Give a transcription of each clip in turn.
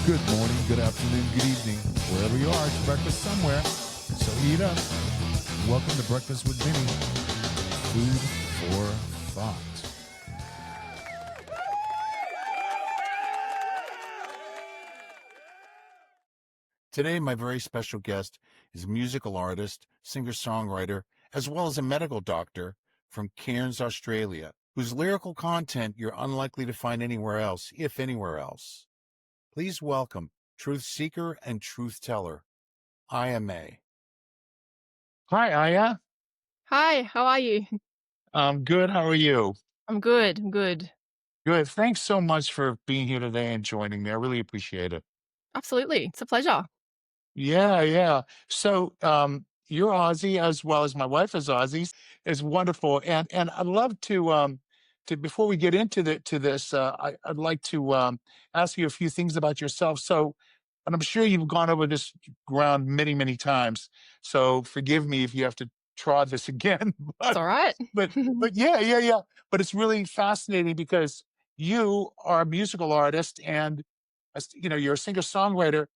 Good morning, good afternoon, good evening. Wherever you are, it's breakfast somewhere. So eat up. Welcome to Breakfast with Vinny. Food for thought. Today, my very special guest is a musical artist, singer-songwriter, as well as a medical doctor from Cairns, Australia, whose lyrical content you're unlikely to find anywhere else, if anywhere else. Please welcome truth seeker and truth teller, Iyah May. Hi, Iyah. Hi, how are you? I'm good. How are you? I'm good. I'm good. Good. Thanks so much for being here today and joining me. I really appreciate it. Absolutely. It's a pleasure. Yeah, yeah. So, you're Aussie as well as my wife is Aussie. It's wonderful, and I'd love to before we get into this, I'd like to ask you a few things about yourself. So, and I'm sure you've gone over this ground many, many times. So, forgive me if you have to try this again. It's all right. But but yeah, yeah, yeah. But it's really fascinating because you are a musical artist and you're a singer-songwriter,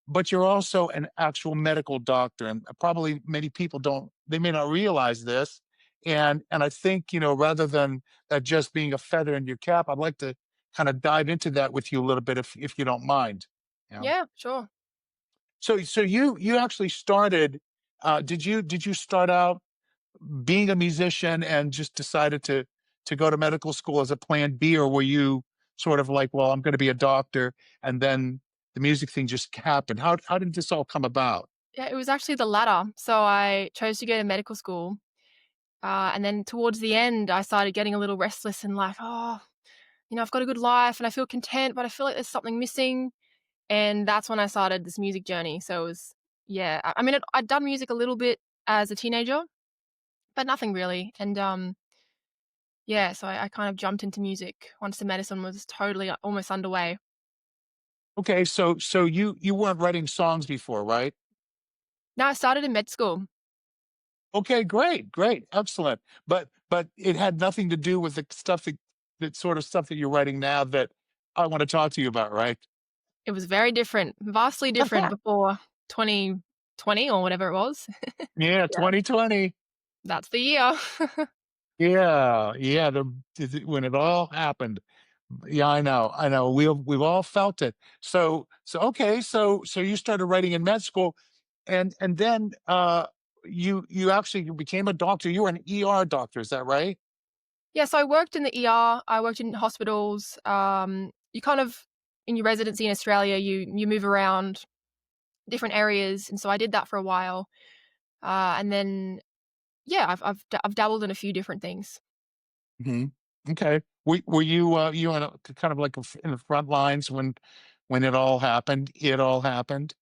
but you're also an actual medical doctor. And probably many people they may not realize this. And I think, rather than that just being a feather in your cap, I'd like to kind of dive into that with you a little bit if you don't mind. Yeah. Yeah, sure. So you actually started did you start out being a musician and just decided to go to medical school as a plan B, or were you sort of like, well, I'm going to be a doctor, and then the music thing just happened? How did this all come about? Yeah, it was actually the latter. So I chose to go to medical school. And then towards the end, I started getting a little restless and like, I've got a good life and I feel content, but I feel like there's something missing. And that's when I started this music journey. So it was, yeah, I'd done music a little bit as a teenager, but nothing really. And yeah, so I kind of jumped into music once the medicine was totally almost underway. Okay, so you weren't writing songs before, right? No, I started in med school. Okay, great, great, excellent. But it had nothing to do with the stuff that sort of stuff that you're writing now that I want to talk to you about, right? It was very different, vastly different before 2020 or whatever it was. Yeah, Yeah. 2020. That's the year. Yeah, yeah, when it all happened. Yeah, I know. We've all felt it. So okay, so you started writing in med school, and then you actually became a doctor. You were an ER doctor, is that right? Yeah, so I worked in the ER, I worked in hospitals. You kind of in your residency in Australia, you move around different areas, and so I did that for a while. And then yeah, I've dabbled in a few different things. Hmm. Okay. Were you in kind of like in the front lines when it all happened? It all happened.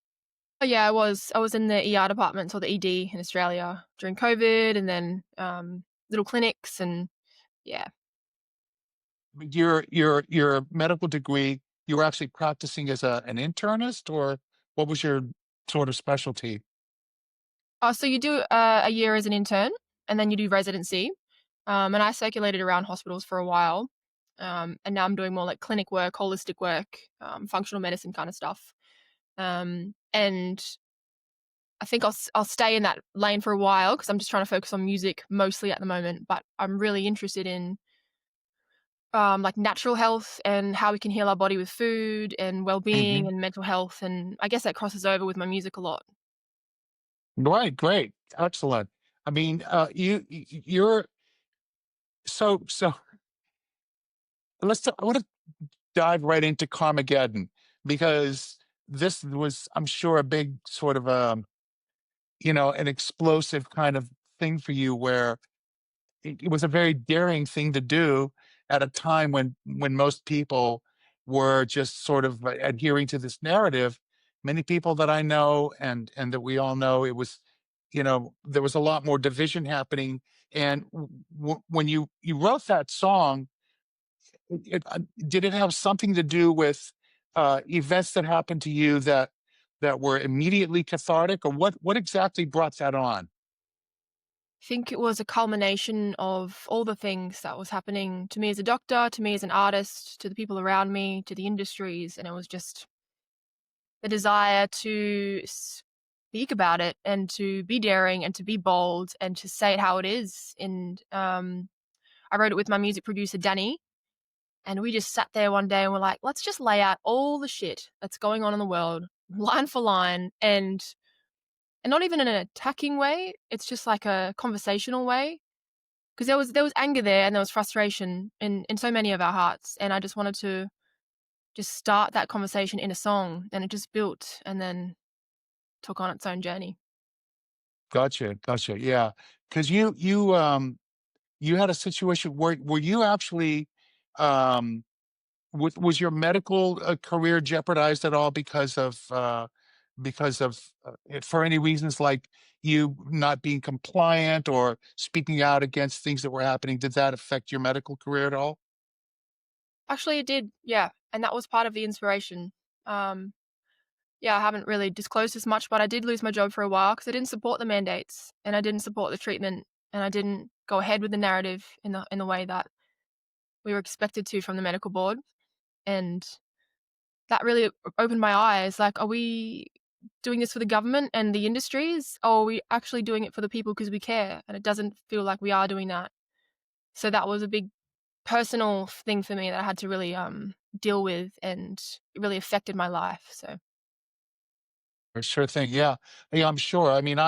Oh yeah, I was in the ER department or the ED in Australia during COVID, and then little clinics and yeah. Your medical degree, you were actually practicing as an internist, or what was your sort of specialty? Oh, so you do a year as an intern, and then you do residency. And I circulated around hospitals for a while, and now I'm doing more like clinic work, holistic work, functional medicine kind of stuff. And I think I'll stay in that lane for a while because I'm just trying to focus on music mostly at the moment. But I'm really interested in like natural health and how we can heal our body with food and well-being Hmm. and mental health, and I guess that crosses over with my music a lot. Right, great, excellent. I mean, you're so. I want to dive right into Karmageddon because this was, I'm sure, a big sort of an explosive kind of thing for you, where it was a very daring thing to do at a time when most people were just sort of adhering to this narrative. Many people that I know and that we all know, it was, there was a lot more division happening. And when you wrote that song, did it have something to do with events that happened to you that were immediately cathartic, or what exactly brought that on? I think it was a culmination of all the things that was happening to me as a doctor, to me as an artist, to the people around me, to the industries, and it was just the desire to speak about it and to be daring and to be bold and to say it how it is. And I wrote it with my music producer, Danny. And we just sat there one day and we're like, let's just lay out all the shit that's going on in the world, line for line, and not even in an attacking way. It's just like a conversational way. Because there was anger there and there was frustration in so many of our hearts. And I just wanted to just start that conversation in a song, and it just built and then took on its own journey. Gotcha, gotcha, yeah. Because you had a situation where you actually, um was your medical, career jeopardized at all because of, it for any reasons like you not being compliant or speaking out against things that were happening? Did that affect your medical career at all? Actually, it did, yeah, and that was part of the inspiration. Um, yeah, I haven't really disclosed as much, but I did lose my job for a while because I didn't support the mandates and I didn't support the treatment and I didn't go ahead with the narrative in the way that we were expected to from the medical board. And that really opened my eyes. Like, are we doing this for the government and the industries, or are we actually doing it for the people because we care? And it doesn't feel like we are doing that. So that was a big personal thing for me that I had to really deal with, and it really affected my life. So Or sure thing, yeah. Yeah, I'm sure. I mean,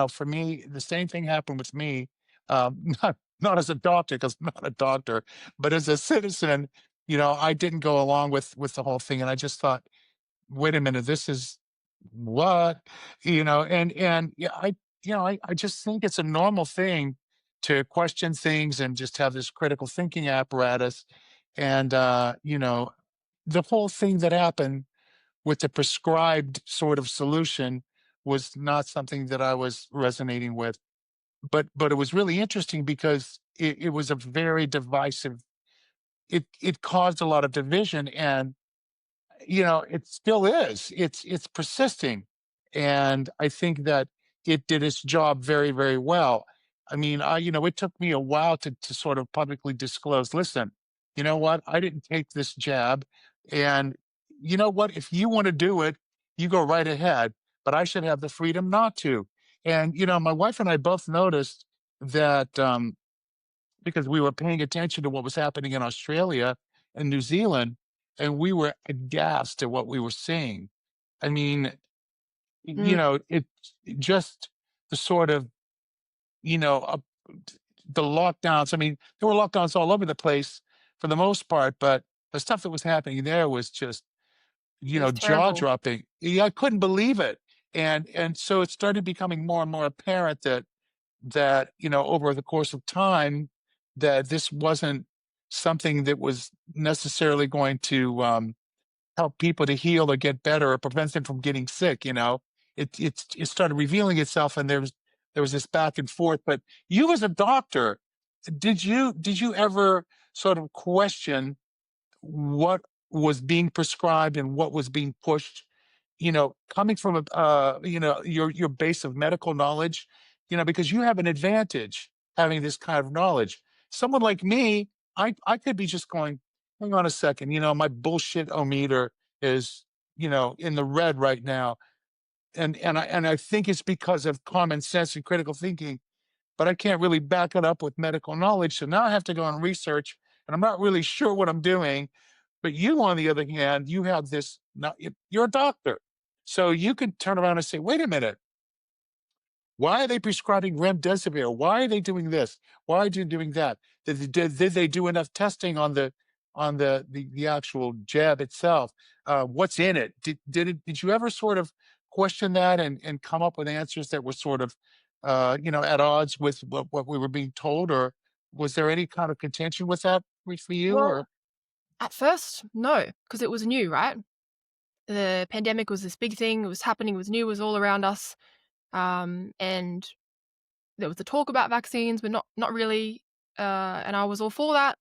for me, the same thing happened with me, not as a doctor, because 'cause I'm not a doctor, but as a citizen, I didn't go along with the whole thing, and I just thought, "Wait a minute, this is what?" And yeah, I just think it's a normal thing to question things and just have this critical thinking apparatus, and, the whole thing that happened with the prescribed sort of solution was not something that I was resonating with. But it was really interesting because it was a very divisive, it caused a lot of division, and it still is. It's persisting, and I think that it did its job very, very well. I mean, it took me a while to sort of publicly disclose. Listen, you know what? I didn't take this jab, and you know what? If you want to do it, you go right ahead. But I should have the freedom not to. And my wife and I both noticed that, because we were paying attention to what was happening in Australia and New Zealand, and we were aghast at what we were seeing. I mean, mm, it just the sort of, you know, uh, the lockdowns. I mean, there were lockdowns all over the place for the most part, but the stuff that was happening there was just, it was jaw terrible. dropping. Yeah, I couldn't believe it. And so it started becoming more and more apparent that over the course of time, that this wasn't something that was necessarily going to, help people to heal or get better or prevent them from getting sick. It started revealing itself, and there was this back and forth. But you, as a doctor, did you ever sort of question what was being prescribed and what was being pushed, coming from your base of medical knowledge, because you have an advantage having this kind of knowledge. Someone like me, I could be just going, hang on a second, my bullshit meter is, in the red right now. And I think it's because of common sense and critical thinking, but I can't really back it up with medical knowledge. So now I have to go and research, and I'm not really sure what I'm doing. But you, on the other hand, you have this. Now you're a doctor, so you can turn around and say, "Wait a minute, why are they prescribing remdesivir? Why are they doing this? Why are they doing that? Did they do enough testing on the actual jab itself? What's in it? Did you ever sort of question that and come up with answers that were sort of, at odds with what we were being told, or was there any kind of contention with that for you? Well, Or at first, no, because it was new, right? The pandemic was this big thing. It was happening. It was new. It was all around us. And there was the talk about vaccines, but not really. And I was all for that.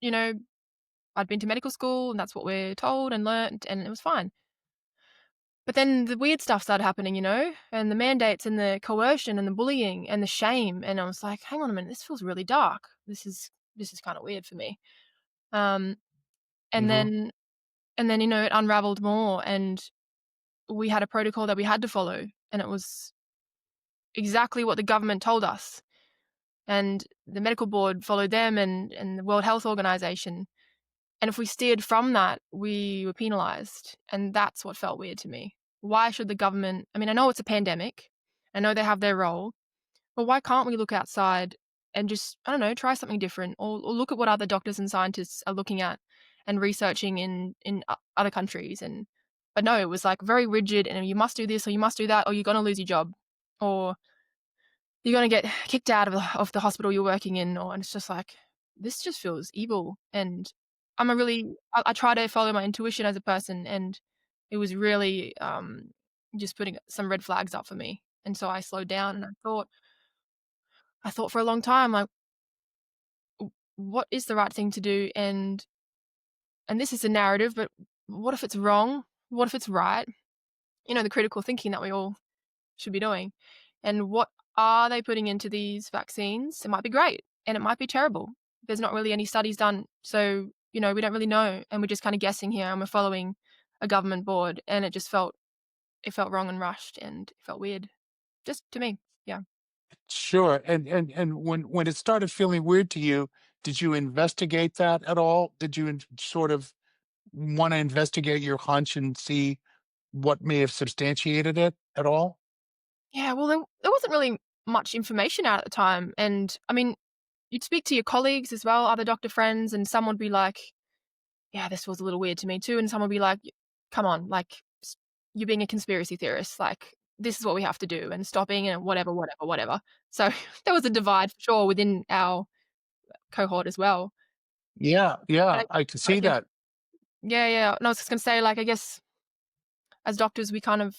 I'd been to medical school, and that's what we're told and learnt, and it was fine. But then the weird stuff started happening, and the mandates and the coercion and the bullying and the shame, and I was like, hang on a minute, this feels really dark. This is kind of weird for me. Um, and Mhm. then and then it unraveled more, and we had a protocol that we had to follow, and it was exactly what the government told us. And the medical board followed them, and the World Health Organization. And if we steered from that, we were penalized. And that's what felt weird to me. Why should the government, I mean, I know it's a pandemic, I know they have their role, but why can't we look outside and just, I don't know, try something different, or look at what other doctors and scientists are looking at and researching in other countries? And but no, it was like very rigid, and you must do this or you must do that, or you're going to lose your job, or you're going to get kicked out of the hospital you're working in, or, and it's just like, this just feels evil. And I try to follow my intuition as a person, and it was really just putting some red flags up for me. And so I slowed down, and I thought for a long time, like, what is the right thing to do? And this is a narrative, but what if it's wrong? What if it's right? You know, the critical thinking that we all should be doing. And what are they putting into these vaccines? It might be great, and it might be terrible. There's not really any studies done. So, you know, we don't really know. And we're just kind of guessing here, and we're following a government board. And it felt wrong and rushed, and it felt weird. Just to me. Yeah. Sure. And when it started feeling weird to you, did you investigate that at all? Did you sort of want to investigate your hunch and see what may have substantiated it at all? Yeah. Well, there wasn't really much information out at the time. And I mean, you'd speak to your colleagues as well, other doctor friends, and some would be like, yeah, this was a little weird to me too. And some would be like, come on, like, you're being a conspiracy theorist. Like, this is what we have to do, and stopping and whatever, whatever, whatever. So there was a divide for sure within our cohort as well. Yeah, But yeah, I can I see guess, that. yeah, yeah. And I was just gonna say, like, I guess as doctors, we kind of,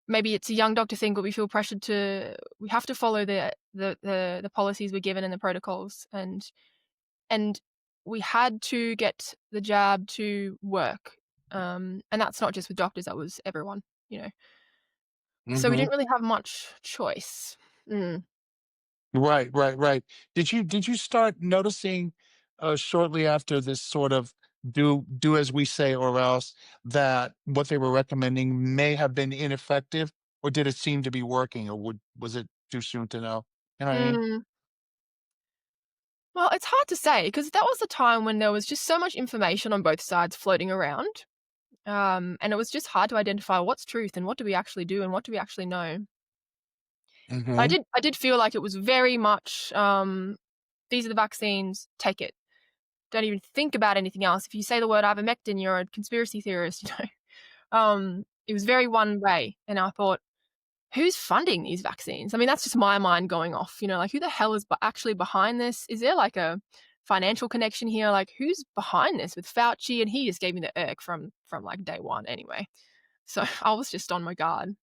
maybe it's a young doctor thing, but we feel pressured to, we have to follow the policies we're given and the protocols, and we had to get the jab to work. And that's not just with doctors, that was everyone, you know. So we Hmm. didn't really have much choice. Mm. Right, right, right. Did you start noticing shortly after this sort of do as we say or else, that what they were recommending may have been ineffective, or did it seem to be working, or was it too soon to know? You know what I mean? Mm. Well, it's hard to say because that was a time when there was just so much information on both sides floating around, and it was just hard to identify what's truth and what do we actually do and what do we actually know. But Hmm. I did feel like it was very much, these are the vaccines, take it. Don't even think about anything else. If you say the word ivermectin, you're a conspiracy theorist, you know? It was very one way, and I thought, who's funding these vaccines? I mean, that's just my mind going off, you know, like, who the hell is actually behind this? Is there like a financial connection here? Like, who's behind this with Fauci? And he just gave me the irk from like day one anyway. So I was just on my guard.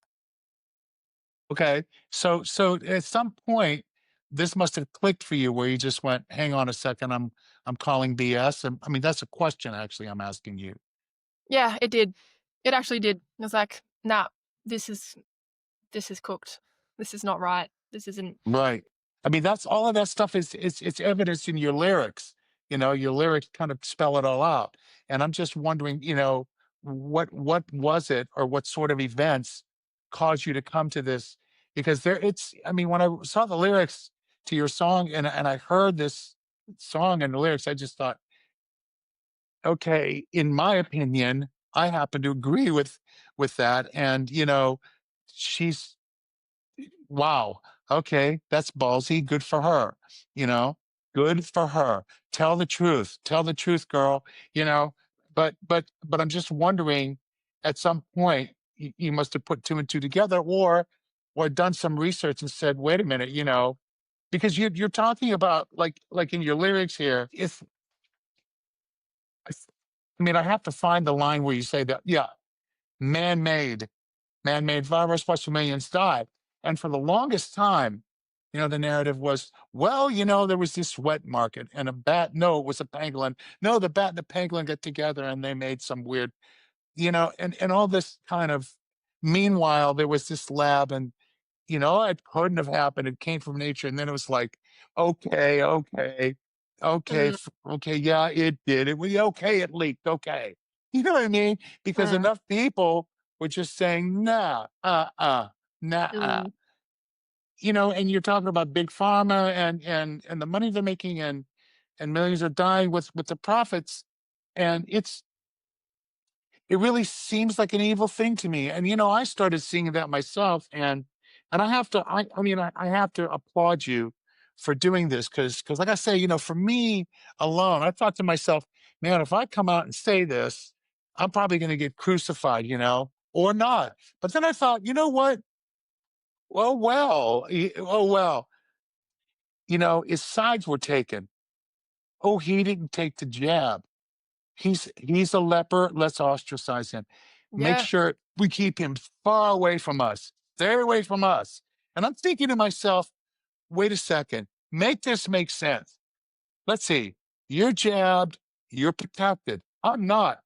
Okay. So at some point, this must have clicked for you where you just went, hang on a second, I'm calling BS. And I mean, that's a question actually I'm asking you. Yeah, it did. It actually did. I was like, nah, this is this is cooked. This is not right. This isn't. Right. I mean, that's all of that stuff is it's evidence in your lyrics. You know, your lyrics kind of spell it all out. And I'm just wondering, what was it, or what sort of events caused you to come to this? Because there it's I mean, when I saw the lyrics to your song, and I heard this song and the lyrics, I just thought, okay, in my opinion, I happen to agree with that. And she's wow. Okay, that's ballsy. Good for her. You know, good for her. Tell the truth. Tell the truth, girl. You know, but I'm just wondering, at some point, you must have put two and two together, or done some research and said, wait a minute, because you're talking about, like in your lyrics here. If I mean, I have to find the line where you say that, yeah, man-made man-made virus, watch the millions die. And for the longest time, the narrative was, well, there was this wet market and a bat. No, it was a pangolin. No, the bat and the pangolin got together and they made some weird, and all this kind of. Meanwhile, there was this lab, and it couldn't have happened. It came from nature. And then it was like, okay, okay, okay, Mm, okay, yeah, it did. It was okay. It leaked. Okay. You know what I mean? Because mm, enough people were just saying, nah, nah. Mm. And you're talking about big pharma and the money they're making and millions are dying with the profits. And it really seems like an evil thing to me. And I started seeing that myself, and I have to applaud you for doing this because like I say, for me alone, I thought to myself, man, if I come out and say this, I'm probably going to get crucified, or not. But then I thought, you know what? Oh well, his sides were taken. Oh, he didn't take the jab. He's a leper. Let's ostracize him. Make Yeah. sure we keep him far away from us. Stay away from us. And I'm thinking to myself, wait a second, make this make sense. Let's see. You're jabbed, you're protected. I'm not.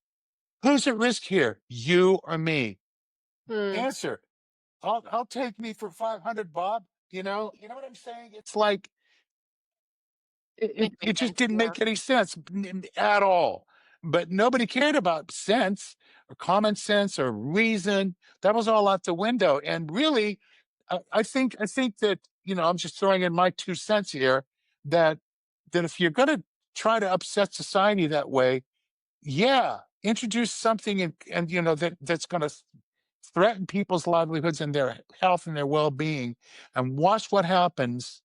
Who's at risk here? You or me? Mm. Answer. I'll take me for 500, Bob. You know what I'm saying? It's like it, it, Makes it just sense. didn't Yeah. make any sense at all. But nobody cared about sense or common sense or reason. That was all out the window. And really, I think that I'm just throwing in my 2 cents here that if you're going to try to upset society that way, yeah, introduce something and that's going to threaten people's livelihoods and their health and their well-being, and watch what happens,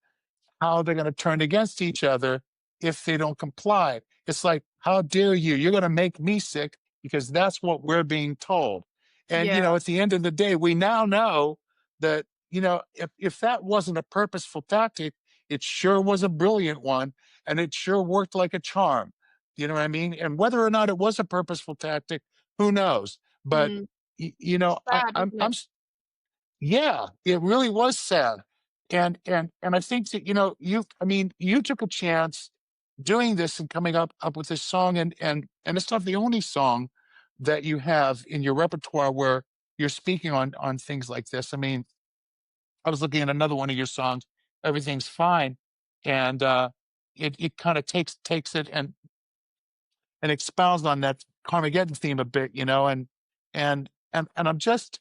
how they're going to turn against each other if they don't comply. It's like, how dare you? You're going to make me sick because that's what we're being told. And, Yeah. at the end of the day, we now know that, if that wasn't a purposeful tactic, it sure was a brilliant one. And it sure worked like a charm. You know what I mean? And whether or not it was a purposeful tactic, who knows? But, Mm. I, Sad, I'm, isn't it? I'm yeah, it really was sad. And I think that, you took a chance doing this and coming up with this song, and it's not the only song that you have in your repertoire where you're speaking on things like this. I mean, I was looking at another one of your songs, Everything's Fine, and it kind of takes it and expounds on that Karmageddon theme a bit, and I'm just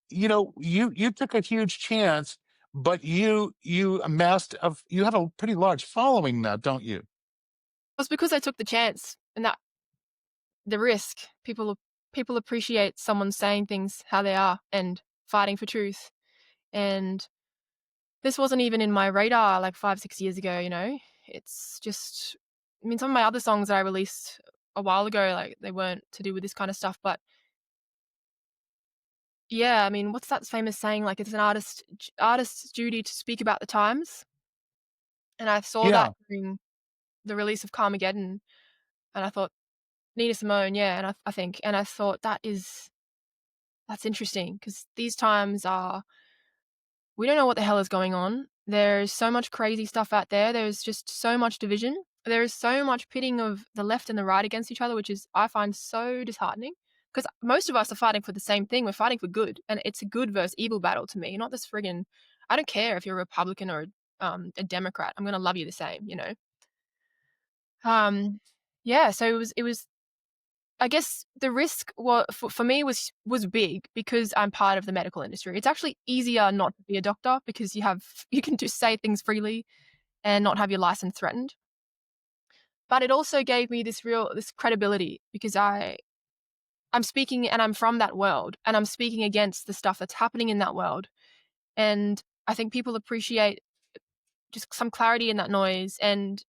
you took a huge chance, but you have a pretty large following now, don't you? It's because I took the chance and that the risk. People appreciate someone saying things how they are and fighting for truth. And this wasn't even in my radar like 5, 6 years ago, It's just, I mean, some of my other songs that I released a while ago, like they weren't to do with this kind of stuff. But yeah, I mean, what's that famous saying? Like it's an artist's duty to speak about the times. And I saw that Yeah, during the release of Karmageddon, and I thought Nina Simone, yeah, and I think, and I thought that's interesting because these times are, we don't know what the hell is going on. There's so much crazy stuff out there. There's just so much division. There is so much pitting of the left and the right against each other, which is, I find, so disheartening because most of us are fighting for the same thing. We're fighting for good, and it's a good versus evil battle to me, not this friggin', I don't care if you're a Republican or a Democrat. I'm gonna love you the same. Um, yeah, so it was I guess the risk for me was big because I'm part of the medical industry. It's actually easier not to be a doctor because you can just say things freely and not have your license threatened. But it also gave me this credibility because I'm speaking and I'm from that world and I'm speaking against the stuff that's happening in that world. And I think people appreciate just some clarity in that noise. And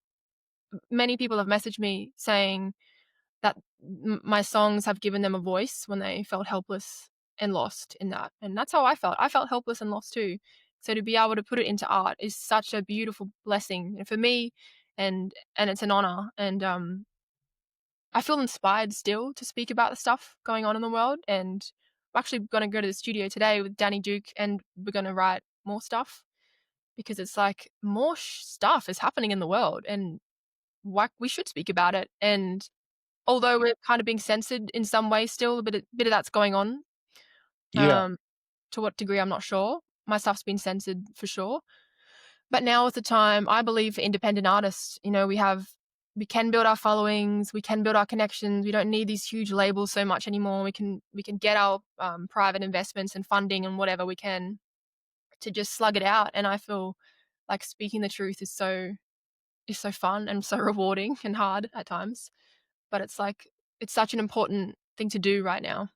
many people have messaged me saying that my songs have given them a voice when they felt helpless and lost in that. And that's how I felt. I felt helpless and lost too. So to be able to put it into art is such a beautiful blessing for me, and it's an honor. And I feel inspired still to speak about the stuff going on in the world. And I'm actually going to go to the studio today with Danny Duke, and we're going to write more stuff because it's like more stuff is happening in the world, and we should speak about it. And although we're kind of being censored in some way still, a bit of that's going on. yeah, Um, to what degree, I'm not sure. My stuff's been censored for sure. But now is the time, I believe, for independent artists. We have we can build our followings, we can build our connections. We don't need these huge labels so much anymore. We can get our private investments and funding and whatever we can to just slug it out. And I feel like speaking the truth is so fun and so rewarding and hard at times. But it's like it's such an important thing to do right now.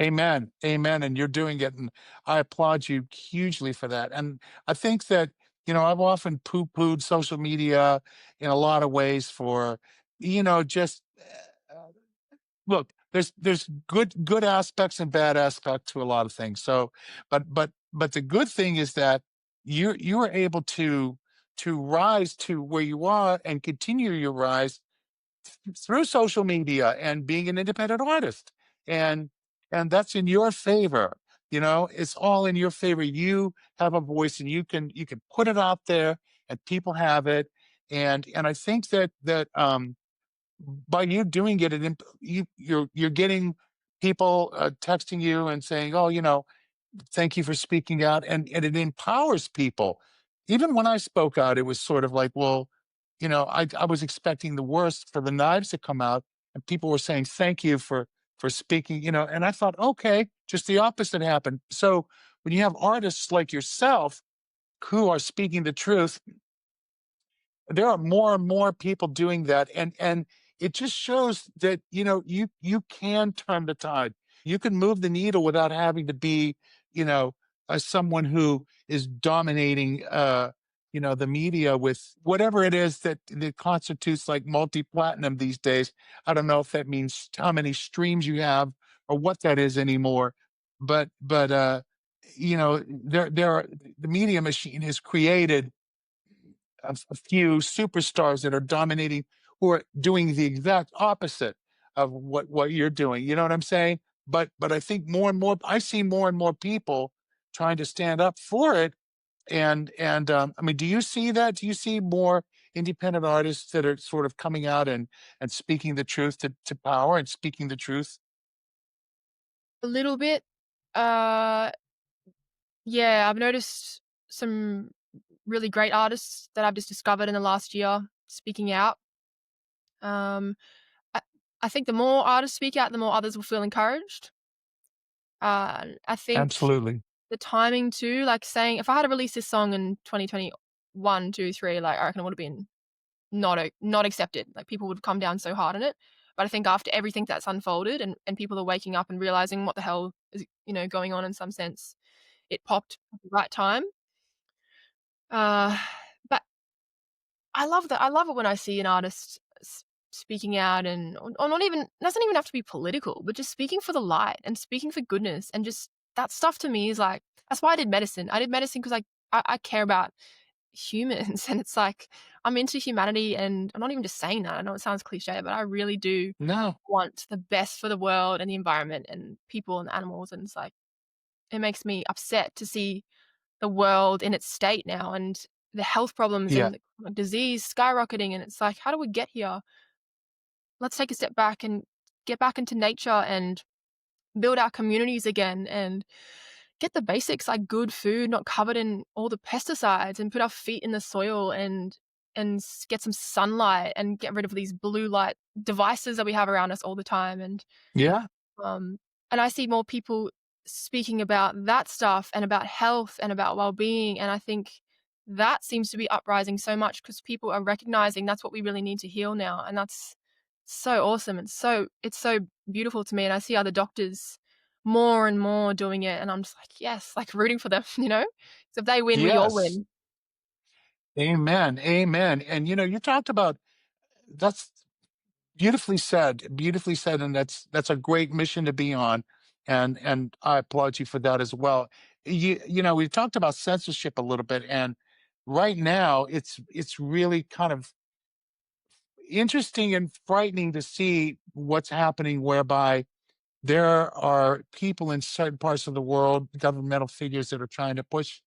Amen. Amen. And you're doing it. And I applaud you hugely for that. And I think that, I've often poo pooed social media in a lot of ways for, just look, there's good aspects and bad aspects to a lot of things. So, but the good thing is that you are able to rise to where you are and continue your rise through social media and being an independent artist, and that's in your favor. It's all in your favor. You have a voice, and you can put it out there, and people have it. And I think that by you doing it, you're getting people texting you and saying, oh, thank you for speaking out, and it empowers people. Even when I spoke out, it was sort of like, well, I was expecting the worst for the knives to come out, and people were saying thank you for speaking, and I thought, okay, just the opposite happened. So when you have artists like yourself who are speaking the truth, there are more and more people doing that, and it just shows that you can turn the tide. You can move the needle without having to be you know someone who is dominating the media with whatever it is that constitutes like multi-platinum these days. I don't know if that means how many streams you have or what that is anymore, but there are, the media machine has created a few superstars that are dominating, who are doing the exact opposite of what you're doing. You know what I'm saying? But I think more and more, I see more and more people trying to stand up for it. And I mean, do you see that? Do you see more independent artists that are sort of coming out and speaking the truth to power and speaking the truth? A little bit. Uh, yeah, I've noticed some really great artists that I've just discovered in the last year speaking out. Um, I, I think the more artists speak out, the more others will feel encouraged. I think Absolutely. the timing too, like saying if I had released this song in 2021, 2, 3, like I reckon it would have been not accepted. Like people would come down so hard on it. But I think after everything that's unfolded and people are waking up and realizing what the hell is going on in some sense, it popped at the right time. Uh, but I love that. I love it when I see an artist speaking out or not even doesn't even have to be political, but just speaking for the light and speaking for goodness and just that stuff to me is like that's why I did medicine. I did medicine because I care about humans and it's like I'm into humanity and I'm not even just saying that. I know it sounds cliche, but I really do No. want the best for the world and the environment and people and animals and it's like it makes me upset to see the world in its state now and the health problems Yeah. and the disease skyrocketing and it's like how do we get here? Let's take a step back and get back into nature and build our communities again and get the basics like good food not covered in all the pesticides and put our feet in the soil and get some sunlight and get rid of these blue light devices that we have around us all the time Yeah. um, and I see more people speaking about that stuff and about health and about well-being, and I think that seems to be uprising so much because people are recognizing that's what we really need to heal now, and that's so awesome and it's so beautiful to me, and I see other doctors more and more doing it, and I'm just like, yes, like rooting for them, you know? So if they win, we all Yes. win. Amen. Amen. And you talked about, that's beautifully said, and that's a great mission to be on, and I applaud you for that as well. We talked about censorship a little bit, and right now it's really kind of interesting and frightening to see what's happening, whereby there are people in certain parts of the world, governmental figures, that are trying to push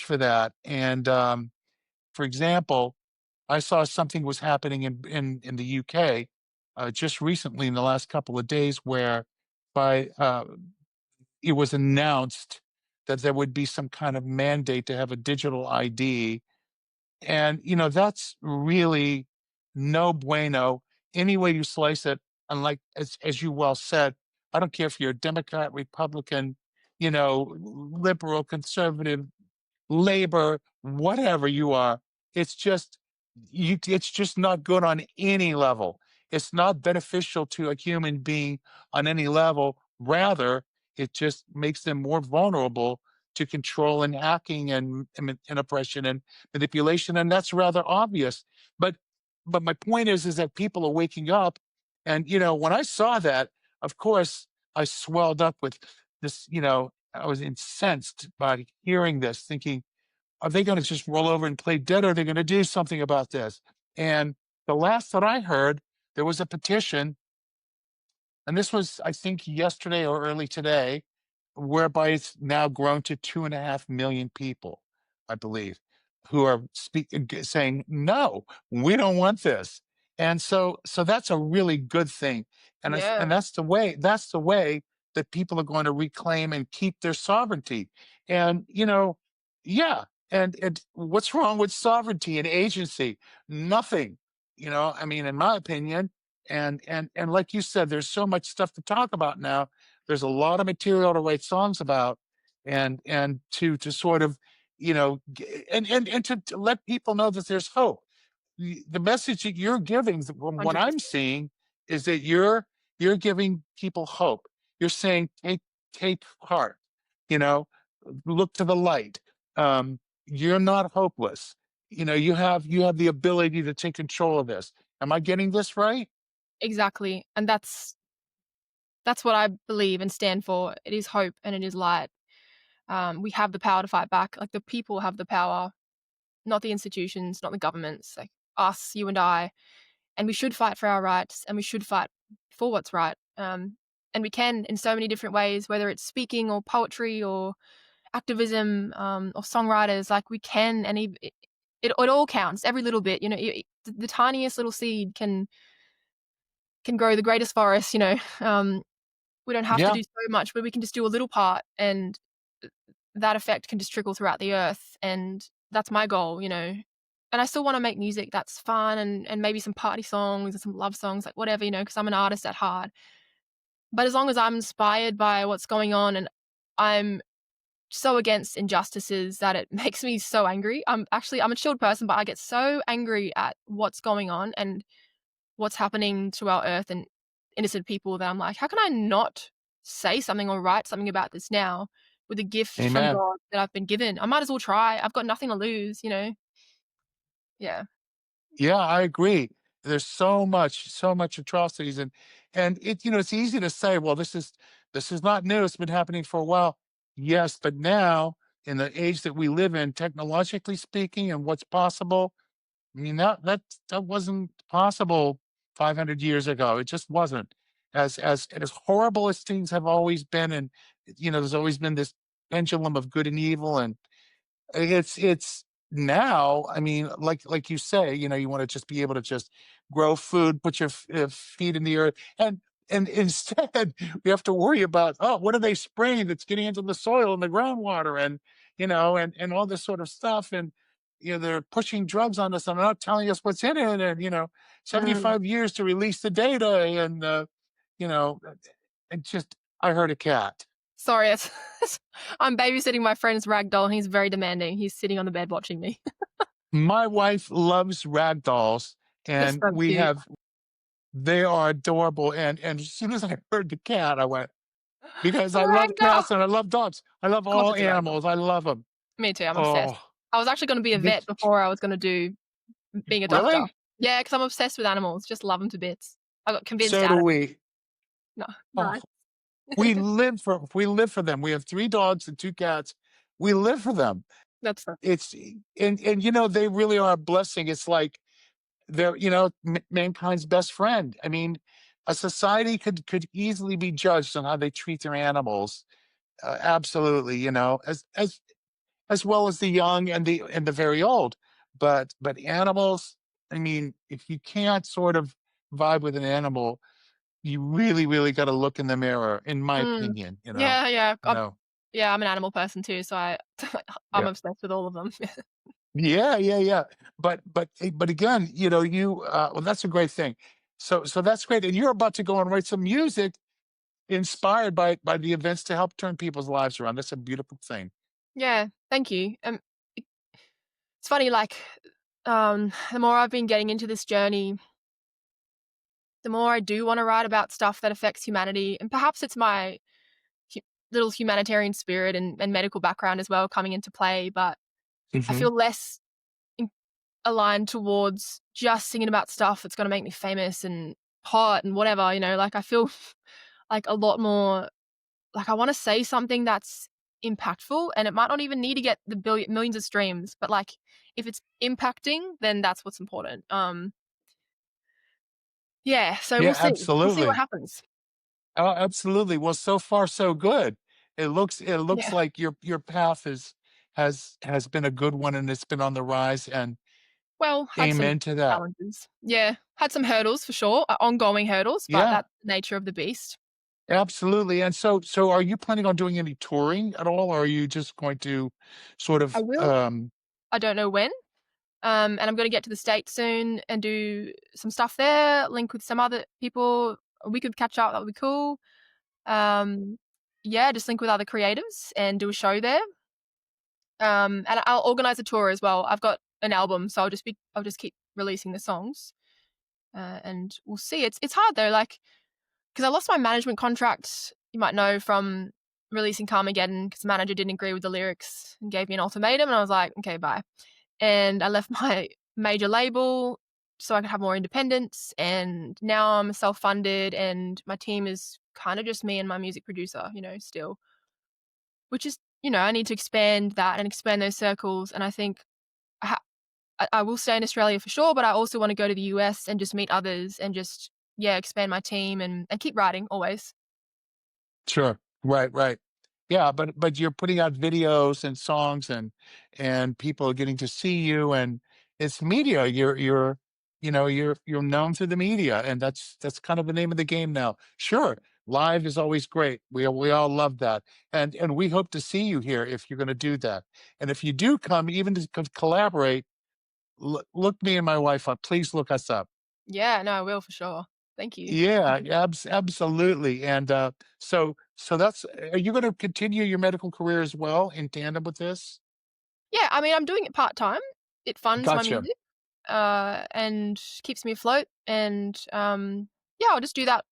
for that. And for example, I saw something was happening in the UK just recently in the last couple of days, where by it was announced that there would be some kind of mandate to have a digital ID, and that's really. no bueno, any way you slice it. And like as you well said, I don't care if you're a Democrat, Republican, liberal, conservative, labor, whatever you are. It's just it's just not good on any level. It's not beneficial to a human being on any level. Rather, it just makes them more vulnerable to control and hacking and oppression and manipulation. And that's rather obvious. But my point is that people are waking up. And when I saw that, of course, I swelled up with this, I was incensed by hearing this, thinking, are they going to just roll over and play dead? Or are they going to do something about this? And the last that I heard, there was a petition, and this was, I think, yesterday or early today, whereby it's now grown to 2.5 million people, I believe, who are saying, no, we don't want this. And so that's a really good thing. And Yeah, that's the way that people are going to reclaim and keep their sovereignty. And, yeah. And what's wrong with sovereignty and agency? Nothing. I mean, in my opinion, and like you said, there's so much stuff to talk about now. There's a lot of material to write songs about, and to sort of, and to let people know that there's hope. The message that you're giving, from what I'm 100%. seeing, is that you're giving people hope. You're saying, take heart, you know, look to the light. You're not hopeless. You have the ability to take control of this. Am I getting this right? Exactly, and that's what I believe and stand for. It is hope and it is light. We have the power to fight back. Like, the people have the power, not the institutions, not the governments, like us, you and I. And we should fight for our rights, and we should fight for what's right. And we can in so many different ways, whether it's speaking or poetry or activism, or songwriters. Like, we can, and it all counts. Every little bit, the tiniest little seed can grow the greatest forest. We don't have to Yeah, do so much, but we can just do a little part, and that effect can just trickle throughout the earth. And that's my goal. And I still want to make music that's fun, and maybe some party songs and some love songs, like whatever, because I'm an artist at heart. But as long as I'm inspired by what's going on, and I'm so against injustices that it makes me so angry. I'm a chilled person, but I get so angry at what's going on and what's happening to our earth and innocent people, that I'm like, how can I not say something or write something about this now, with a gift from amen. God that I've been given? I might as well try. I've got nothing to lose. Yeah. Yeah, I agree. There's so much atrocities, and it's easy to say, well, this is not new. It's been happening for a while. Yes, but now, in the age that we live in, technologically speaking, and what's possible, I mean, that wasn't possible 500 years ago. It just wasn't. As horrible as things have always been, and there's always been this pendulum of good and evil, and it's now, I mean, like you say, you wanna just be able to just grow food, put your feet in the earth, and instead, we have to worry about, "Oh, what are they spraying that's getting into the soil and the groundwater?" And all this sort of stuff, and, they're pushing drugs on us and not telling us what's in it, and, Mm. 75 years to release the data, and, you know, it just I heard a cat. Sorry, it's I'm babysitting my friend's rag doll, and he's very demanding. He's sitting on the bed watching me. My wife loves rag dolls, They're and so we cute. have they are adorable, and as soon as I heard the cat, I went, because I Rag love doll. cats and I love dogs. I love Of course all it's a rag doll. animals. I love them. Me too, I'm obsessed. Oh, I was actually gonna be a me vet before I was gonna do being a doctor. really? Yeah, because 'cause I'm obsessed with animals, just love them to bits. I got convinced So do out of it. we. No, Oh, nice. we live for them. We have 3 dogs and 2 cats. We live for them. That's so It's and they really are a blessing. It's like they're, mankind's best friend. I mean, a society could easily be judged on how they treat their animals. Absolutely, as well as the young and the very old. But animals, I mean, if you can't sort of vibe with an animal, you really, really got to look in the mirror, in my Mm. opinion. Yeah, yeah, You know, yeah, I'm an animal person too, so I'm yeah. obsessed with all of them. Yeah, yeah, yeah. But again, well, that's a great thing. So that's great. And you're about to go and write some music inspired by the events to help turn people's lives around. That's a beautiful thing. Yeah, thank you. It's funny, like, the more I've been getting into this journey, the more I do wanna write about stuff that affects humanity, and perhaps it's my hu little humanitarian spirit and medical background as well coming into play, but I Hmm. feel less in aligned towards just singing about stuff that's gonna make me famous and hot and whatever, like, I feel like a lot more like, I wanna say something that's impactful, and it might not even need to get the millions of streams, but, like, if it's impacting, then that's what's important. Yeah, so we'll Yeah, see. We'll see what absolutely. happens. Oh, absolutely. Well, so far so good. It looks Yeah. like your path has been a good one and it's been on the rise, and Well, had some amen to that. challenges. Yeah, had some hurdles for sure, ongoing hurdles, but Yeah, that's the nature of the beast. absolutely. And so are you planning on doing any touring at all, or are you just going to sort I of will. I don't know when. And I'm gonna get to the States soon and do some stuff there, link with some other people. We could catch up, that would be cool. Um, yeah, just link with other creatives and do a show there. And I'll organize a tour as well. I've got an album, so I'll just keep releasing the songs, and we'll see. It's hard though, like because I lost my management contract. You might know from releasing Karmageddon because the manager didn't agree with the lyrics and gave me an ultimatum, and I was like, okay, bye. And I left my major label so I could have more independence. And now I'm self funded, and my team is kind of just me and my music producer, still, which is, I need to expand that and expand those circles. And I think I, ha- I will stay in Australia for sure, but I also want to go to the US and just meet others and just, yeah, expand my team and keep writing always. Sure. Right, right. Yeah, but you're putting out videos and songs, and people are getting to see you, and it's media. You're known through the media, and that's kind of the name of the game now. Sure, live is always great. We all love that. And we hope to see you here if you're going to do that. And if you do come, even to collaborate, look me and my wife up. Please look us up. Yeah, no, I will for sure. Thank you. Yeah, absolutely. And so that's are you going to continue your medical career as well in tandem with this? Yeah, I mean, I'm doing it part time. It funds my Gotcha. music, and keeps me afloat. And yeah, I'll just do that.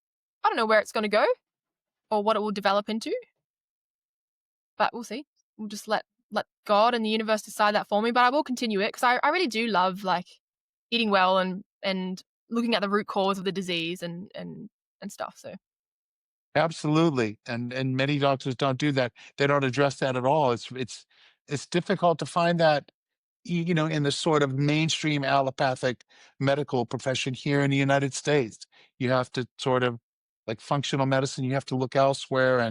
I don't know where it's going to go or what it will develop into, but we'll see. We'll just let God and the universe decide that for me. But I will continue it because I really do love like eating well and looking at the root cause of the disease and stuff. So Absolutely. And many doctors don't do that. They don't address that at all. It's difficult to find that in the sort of mainstream allopathic medical profession here in the United States. You have to sort of like functional medicine, you have to look elsewhere,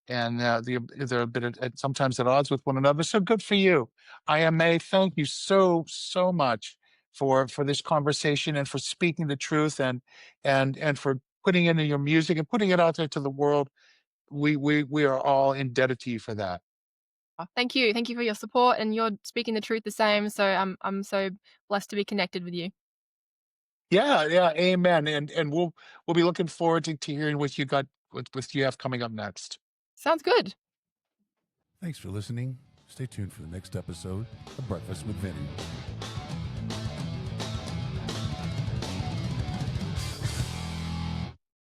they're a bit sometimes at odds with one another. So good for you. Iyah May, thank you so much for this conversation and for speaking the truth, and for putting it in your music and putting it out there to the world. We are all indebted to you for that. thank you for your support and you're speaking the truth the same. So I'm so blessed to be connected with you. Yeah, yeah, amen. And we'll be looking forward to hearing what you have coming up next. Sounds good. Thanks for listening. Stay tuned for the next episode of Breakfast with Vinny.